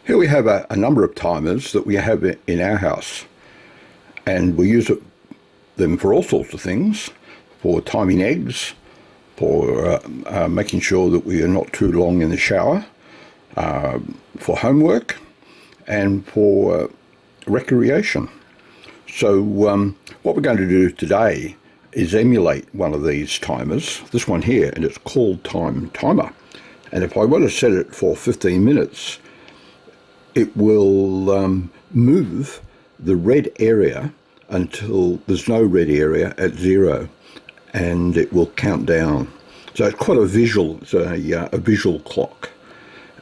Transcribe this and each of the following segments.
Here we have a number of timers that we have in our house, and we use them for all sorts of things, for timing eggs, for making sure that we are not too long in the shower, for homework, and for recreation. So what we're going to do today is emulate one of these timers, this one here, and it's called Time Timer. And if I want to set it for 15 minutes, it will move the red area until there's no red area at 0, and it will count down. So it's quite a visual, it's a visual clock.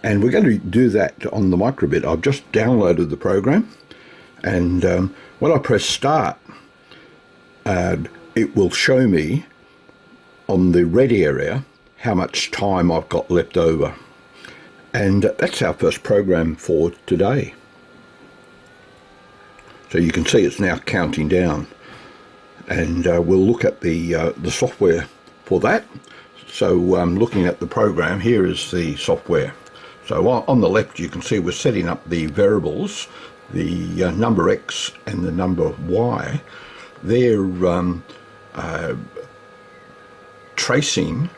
And we're going to do that on the microbit. I've just downloaded the program, and when I press start, it will show me on the red area how much time I've got left over. And that's our first program for today. So you can see it's now counting down, and we'll look at the software for that. So looking at the program, here is the software. So on the left you can see we're setting up the variables, the number X and the number Y. They're tracing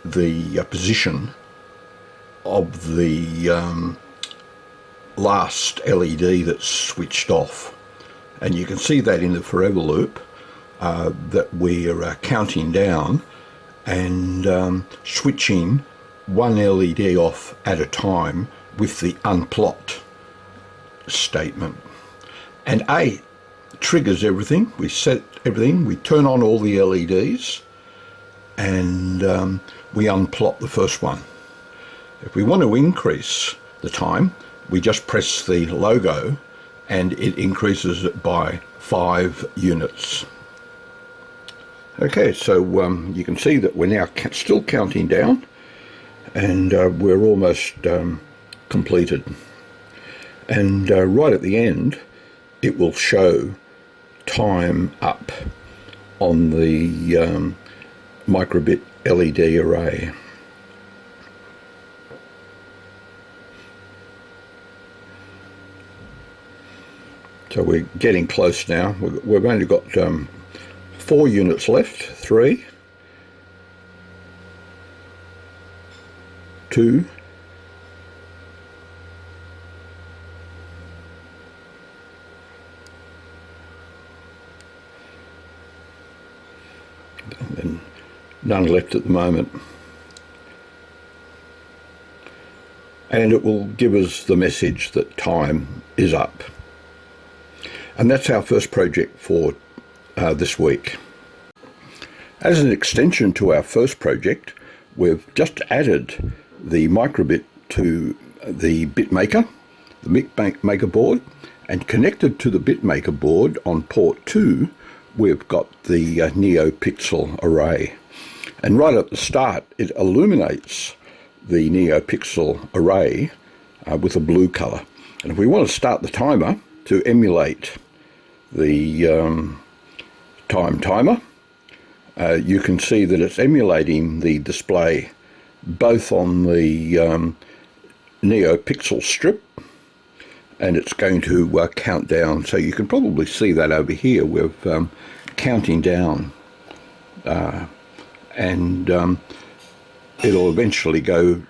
the position of the last LED that's switched off, and you can see that in the forever loop that we are counting down and switching one LED off at a time with the unplot statement. And A triggers everything. We set everything, we turn on all the LEDs, and we unplot the first one. If we want to increase the time, we just press the logo and it increases it by 5 units. Okay, so you can see that we're now still counting down, and we're almost completed. And right at the end, it will show time up on the microbit LED array. So we're getting close now. We've only got 4 units left. 3, 2, and then none left at the moment. And it will give us the message that time is up. And that's our first project for this week. As an extension to our first project, we've just added the microbit to the BitMaker, the BitMaker board, and connected to the BitMaker board on port 2, we've got the neopixel array. And right at the start, it illuminates the neopixel array with a blue color. And if we want to start the timer to emulate the time timer, you can see that it's emulating the display both on the neopixel strip, and it's going to count down. So you can probably see that over here with counting down, and it'll eventually go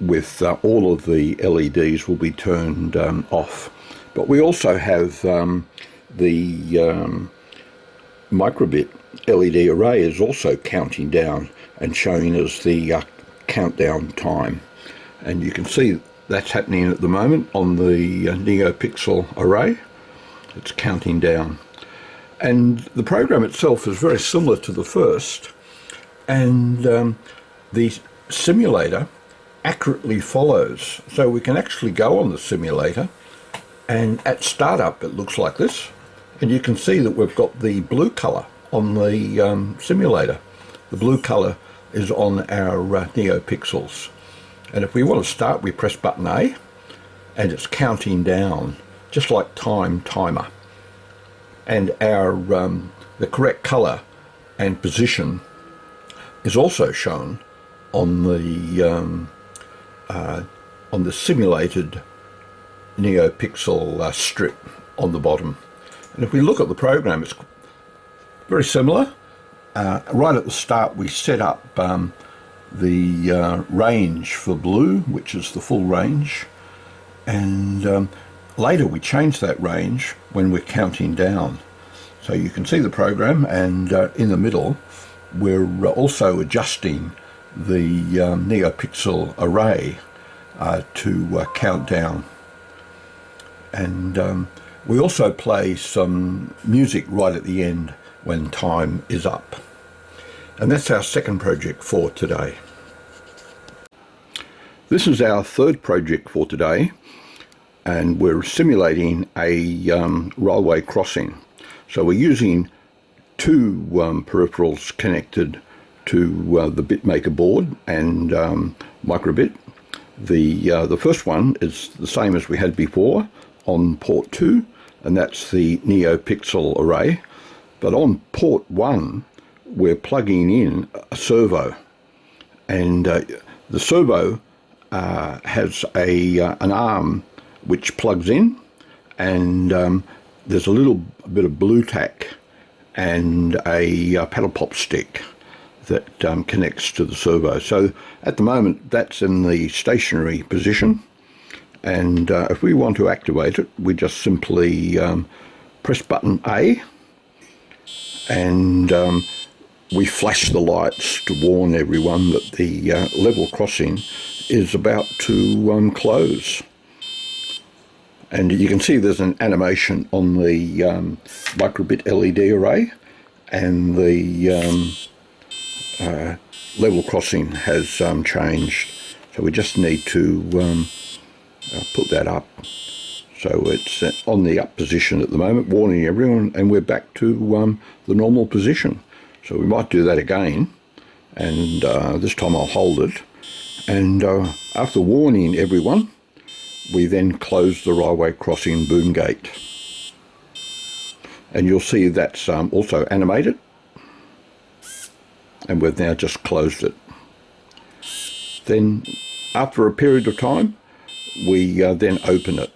with all of the LEDs will be turned off. But we also have the microbit LED array is also counting down and showing us the countdown time. And you can see that's happening at the moment on the neopixel array. It's counting down. And the program itself is very similar to the first. And the simulator accurately follows. So we can actually go on the simulator, and at startup it looks like this, and you can see that we've got the blue color on the simulator. The blue color is on our neopixels, and if we want to start, we press button A, and it's counting down just like time timer. And our the correct color and position is also shown on the simulated neopixel strip on the bottom. And if we look at the program, it's very similar. Right at the start, we set up the range for blue, which is the full range, and later we change that range when we're counting down. So you can see the program, and in the middle we're also adjusting the neopixel array to count down. And we also play some music right at the end when time is up. And that's our second project for today. This is our third project for today, and we're simulating a railway crossing. So we're using two peripherals connected to the BitMaker board and microbit. The first one is the same as we had before on port 2, and that's the neopixel array. But on port 1, we're plugging in a servo, and the servo has an arm which plugs in, and there's a little bit of blue tack and a paddle pop stick that connects to the servo. So at the moment that's in the stationary position, and if we want to activate it, we just simply press button A, and we flash the lights to warn everyone that the level crossing is about to close. And you can see there's an animation on the microbit LED array, and the level crossing has changed. So we just need to put that up. So it's on the up position at the moment, warning everyone, and we're back to the normal position. So we might do that again, and this time I'll hold it. And after warning everyone, we then close the railway crossing boom gate. And you'll see that's also animated, and we've now just closed it. Then after a period of time, we then open it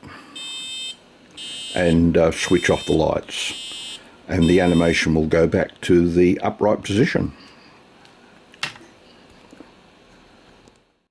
and switch off the lights, and the animation will go back to the upright position.